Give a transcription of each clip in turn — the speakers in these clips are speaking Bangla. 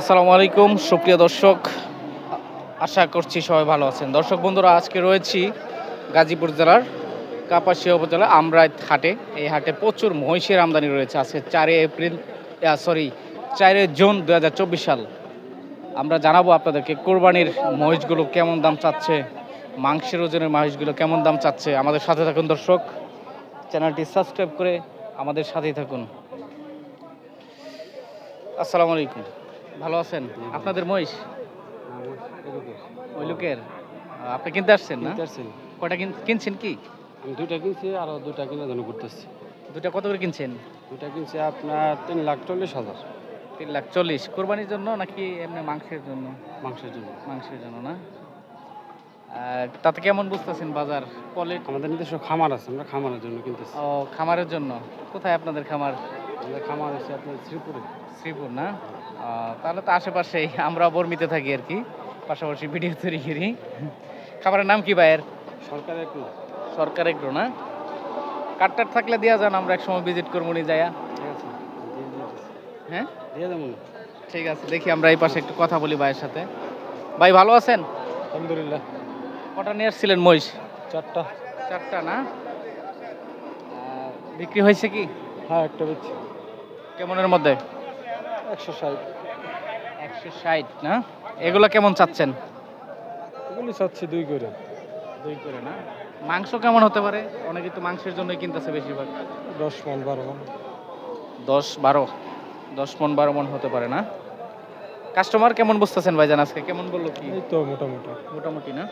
আসসালামু আলাইকুম সুপ্রিয় দর্শক, আশা করছি সবাই ভালো আছেন। দর্শক বন্ধুরা, আজকে রয়েছি গাজীপুর জেলার কাপাসিয়া উপজেলা আমরাইত হাটে। এই হাটে প্রচুর মহিষের আমদানি রয়েছে। আজকে 4 জুন 2024 সাল। আমরা জানাবো আপনাদেরকে কোরবানির মহিষগুলো কেমন দাম চাচ্ছে, মাংসের ওজনের মহিষগুলো কেমন দাম চাচ্ছে। আমাদের সাথে থাকুন দর্শক, চ্যানেলটি সাবস্ক্রাইব করে আমাদের সাথেই থাকুন। আসসালামু আলাইকুম, ভালো আছেন? আপনাদের মহিষ ওই লোকের আপনি কিনতে আসছেন না? কয়টা কিনছেন কি? আমি দুইটা কিনছি, আরো দুইটা কিনে জন্য ঘুরতেছি। দুটা কত করে কিনছেন? দুইটা কিনছি আপনার 3,40,000। 3,40,000 কোরবানির জন্য নাকি এমনি মাংসের জন্য? মাংসের জন্য। মাংসের জন্য না? তাতে কেমন বুঝতেছেন বাজার? পলিট আমাদের নিজস্ব খামার আছে, আমরা খামারের জন্য কিনতেছি। ও, খামারের জন্য। কোথায় আপনাদের খামার? আমাদের খামার আছে আপনার শ্রীপুরে। শ্রীপুর না? তাহলে তো আশেপাশেই, আমরা বর্মিতে থাকি আর কি, পাশাপাশি ভিডিও তৈরি করি। খাবারের নাম কি ভাইয়ের? সরকার একটু। সরকার এগ্রো না? কার্ডটার থাকলে দিয়া যান, আমরা এক সময় ভিজিট করবো নি যাইয়া। ঠিক আছে, হ্যাঁ দিয়ে দেবো। ঠিক আছে, দেখি আমরা এই পাশে একটু কথা বলি ভাইয়ের সাথে। ভাই ভালো আছেন? আলহামদুলিল্লাহ। কটা নিয়ে আসছিলেন মহিষ? 4টা। 4টা না? বিক্রি হয়েছে কি? হ্যাঁ, একটা বেচছি। কেমনের মধ্যে? 160। 160 না? এগুলো কেমন চাচ্ছেন? এগুলি চাচ্ছি 2 করে। 2 করে না? মাংস কেমন হতে পারে? অনেকে তো মাংসের জন্যই কিনতেছে বেশিরভাগ। 10 মণ 12 মণ। 10 মণ 12 মণ হতে পারে না? কাস্টমার কেমন বুঝতেছেন ভাইজান আজকে? কেমন বললো কি? এই তো মোটামুটি। মোটামুটি না?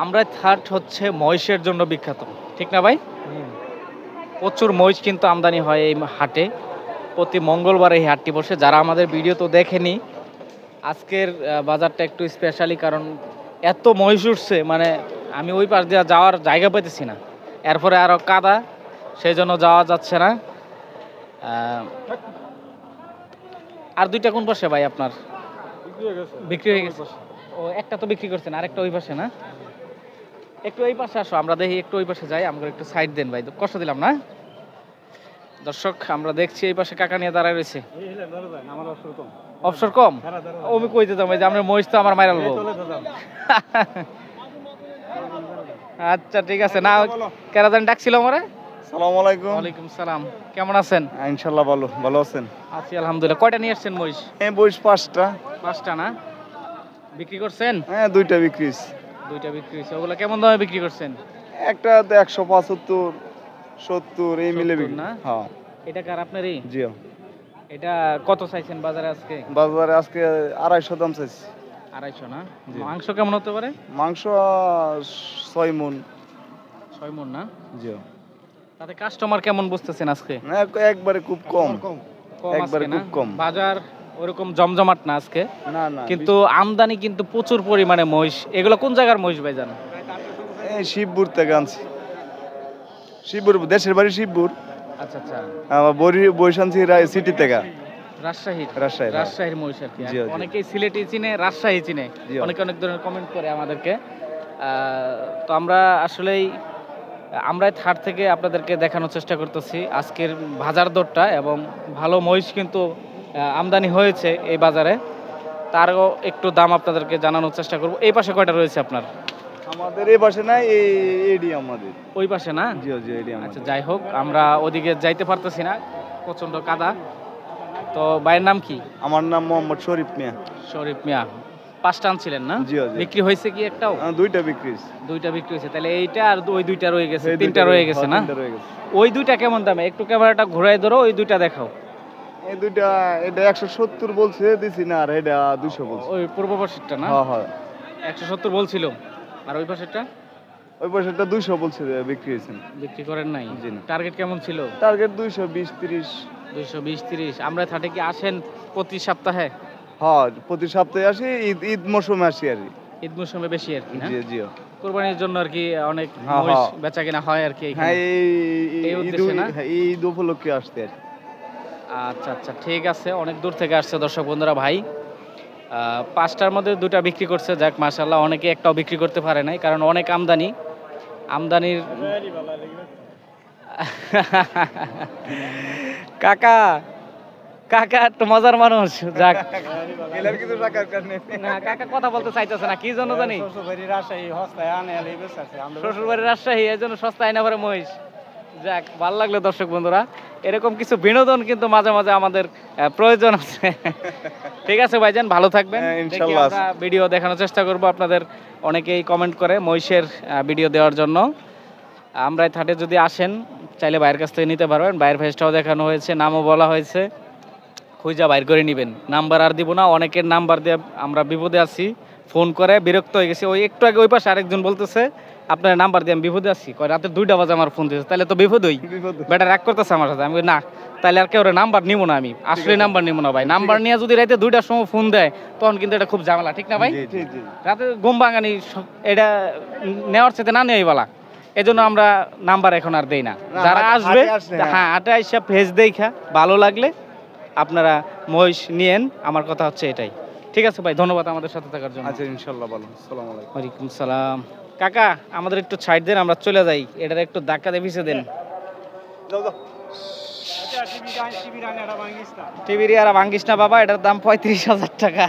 আমরা হাট হচ্ছে মহিষের জন্য বিখ্যাত, ঠিক না ভাই? প্রচুর মহিষ কিন্তু আমদানি হয় এই হাটে। প্রতি মঙ্গলবার এই হাটটি বসে। যারা আমাদের ভিডিও তো দেখেনি, আজকের বাজারটা একটু স্পেশালি, কারণ এত মহিষ উঠছে, মানে আমি ওই পাশ দিয়ে যাওয়ার জায়গা পেতেছি না। এরপরে আরও কাদা, সেই জন্য যাওয়া যাচ্ছে না। আর দুইটা কোন পাশে ভাই আপনার? বিক্রি হয়ে গেছে। ও, একটা তো বিক্রি করছেন, আরেকটা ওই পাশে না? একটু এই পাশে আসো, আমরা দেখি একটু ওই পাশে যাই। আমাকে একটু সাইড দেন ভাই, কষ্ট দিলাম না? দর্শক, আমরা দেখছি এই পাশে কাকা নিয়ে দাঁড়ায় রয়েছে। অবসর কম? আমি কই দিতাম ভাই যে আমরা মহিষ তো আমার মাইরাল বউ। আচ্ছা ঠিক আছে। না কেরা জানি ডাকছিল আমারে। আসসালামু আলাইকুম। ওয়ালাইকুম সালাম। কেমন আছেন? ইনশাআল্লাহ ভালো আছেন? আছি আলহামদুলিল্লাহ। কয়টা নিয়ে আসছেন মহিষ? এই বয়স 5টা। 5টা না? বিক্রি করছেন? হ্যাঁ, 2টা বিক্রি হইছে। 2টা বিক্রি হয়েছে। ওগুলো কেমন দামে বিক্রি করছেন? একটা 175 70 এই মিলে 70 বিক্রি না? হ্যাঁ। এটা কার আপনারই? জি। এটা কত চাইছেন বাজারে আজকে? বাজারে আজকে 250 দাম চাইছি। 250 না? জি। মাংস কেমন হতে পারে? মাংস 6 মণ। 6 মণ না? জি। তাতে কাস্টমার কেমন বুঝতেছেন আজকে? না, একবারে খুব কম। কম একবারে আজকে না? খুব কম। বাজার ওরকম জমজমাট না আজকে, না কিন্তু আমদানি কিন্তু প্রচুর পরিমাণে মহিষ। এগুলো কোন জায়গার মহিষ ভাইজান? এই শিবপুর থেকে আনছি। শিবপুর, দেশের বাড়ি শিবপুর। আচ্ছা আচ্ছা। আমার বরিশ আনছি সিটি থেকে। রাজশাহীর মহিষ আর কি। জি, জি। অনেকেই সিলেটি চিনে, রাজশাহী চিনে, জি। অনেকে অনেক ধরনের কমেন্ট করে আমাদেরকে। তো আমরা আসলেই আমরা হাট থেকে আপনাদেরকে দেখানোর চেষ্টা করতেছি আজকের বাজার দরটা, এবং ভালো মহিষ কিন্তু আমদানি হয়েছে এই বাজারে। তারও একটু দাম আপনাদেরকে জানানোর চেষ্টা করব। এই পাশে কয়টা রয়েছে আপনার? আমাদের এই পাশে না, এডি আমাদের। ওই পাশে না? জি এডি আমাদের। আচ্ছা, যাই হোক, আমরা ওদিকে যাইতে পারতেছি না, প্রচন্ড কাদা। তো ভাইয়ের নাম কি? আমার নাম মোহাম্মদ শরীফ মিয়া। শরীফ মিয়া। 5টা আনছিলেন না? জি। বিক্রি হয়েছে কি একটাও? 2টা বিক্রি হয়েছে। 2টা বিক্রি হয়েছে। তাহলে এইটা আর ওই 2টা রয়ে গেছে, 3টা রয়ে গেছে না? 3টা রয়ে গেছে। ওই 2টা কেমন দামে? একটু ক্যামেরাটা ঘুরাই ধরো, ওই 2টা দেখাও। এই 2টা, এটা 170 বলছে, দিছি না, আর এটা 200 বলছে। ওই পূর্ব পাশেরটা না? হ্যাঁ। 170 বলছিল। আর ওই পাশেরটা? ওই পাশেরটা 200 বলছে, বিক্রি হয়েছে। বিক্রি করেন নাই? জি না। টার্গেট কেমন ছিল? টার্গেট 220 30। 220 30। আমরা হাটে কি আসেন প্রতি সপ্তাহে? হ্যাঁ, প্রতি সপ্তাহে আসি, ঈদ মৌসুমে আসি আর কি। ঈদ মৌসুমে বেশি আর কি না? জি। কোরবানির জন্য আর কি অনেক হ্যাঁ, মহিষ হ্যাঁ। বেচা কিনা হয় আর কি এখানে। হ্যাঁ, এই উদ্দেশ্যে না? ঈদ উপলক্ষে আসতে আর কি। আচ্ছা আচ্ছা, ঠিক আছে। অনেক দূর থেকে আসছে দর্শক বন্ধুরা ভাই। 5টার মধ্যে 2টা বিক্রি করছে, যাক মাশাআল্লাহ। অনেকে একটাও বিক্রি করতে পারে নাই, কারণ অনেক আমদানির কাকা কাকা একটু মজার মানুষ, যাক। এলার কিছু টাকার কারণে না কাকা কথা বলতে চাইতেছে না, কি জন্য জানি। শ্বশুর বাড়ির রাজশাহী, এই জন্য সস্তায় না পারে মহিষ। যাক, ভালো লাগলো দর্শক বন্ধুরা, এরকম কিছু বিনোদন কিন্তু মাঝে মাঝে আমাদের প্রয়োজন আছে। ঠিক আছে ভাইজান, ভালো থাকবেন। হ্যাঁ, দেখি ইনশাল্লাহ। আমরা ভিডিও দেখানোর চেষ্টা করব আপনাদের। অনেকেই কমেন্ট করে মহিষের ভিডিও দেওয়ার জন্য। আমরা থাটে যদি আসেন, চাইলে বাইরের কাছ থেকে নিতে পারবেন। বাইরের ফেসটাও দেখানো হয়েছে, নামও বলা হয়েছে, খুঁজা বাইর করে নেবেন। নাম্বার আর দিব না, অনেকের নাম্বার দিয়ে আমরা বিপদে আছি, ফোন করে বিরক্ত হয়ে গেছি। ওই একটু আগে ওই পাশে আরেকজন বলতেছে আপনার নাম্বার দিয়ে আমি বিপদে আছি, কয় রাতে 2টা বাজে আমার ফোন দিয়েছে, তাহলে তো বিপদই। বেটা রাগ করতেছে আমার সাথে। আমি বলি, না তাহলে আর কেউ নাম্বার নিবো না, আমি আসলে নাম্বার নিবো না ভাই। নাম্বার নিয়ে যদি রাতে 2টার সময় ফোন দেয়, তখন কিন্তু এটা খুব ঝামেলা, ঠিক না ভাই? জি জি রাতে ঘুম ভাঙানি, এটা নেওয়ার সাথে না নেওয়াই বলা। এই জন্য আমরা নাম্বার এখন আর দেই না। না, যারা হাটে আসবে, আসলে, হ্যাঁ হাটে আইসা ফেস দেখা ভালো লাগলে আপনারা মহিষ নিয়েন। আমার কথা হচ্ছে এটাই। ঠিক আছে ভাই, ধন্যবাদ আমাদের সাথে থাকার জন্য। আচ্ছা ইনশাল্লাহ ভালো। আসসালামু আলাইকুম। ওয়ালাইকুম সালাম। কাকা আমাদের একটু ছাইড দেন, আমরা চলে যাই। এটার একটু ধাক্কা দিয়ে পিছিয়ে দেন। যাও যাও। টিভির আর ভাঙ্গিস না বাবা, এটার দাম 35,000 টাকা।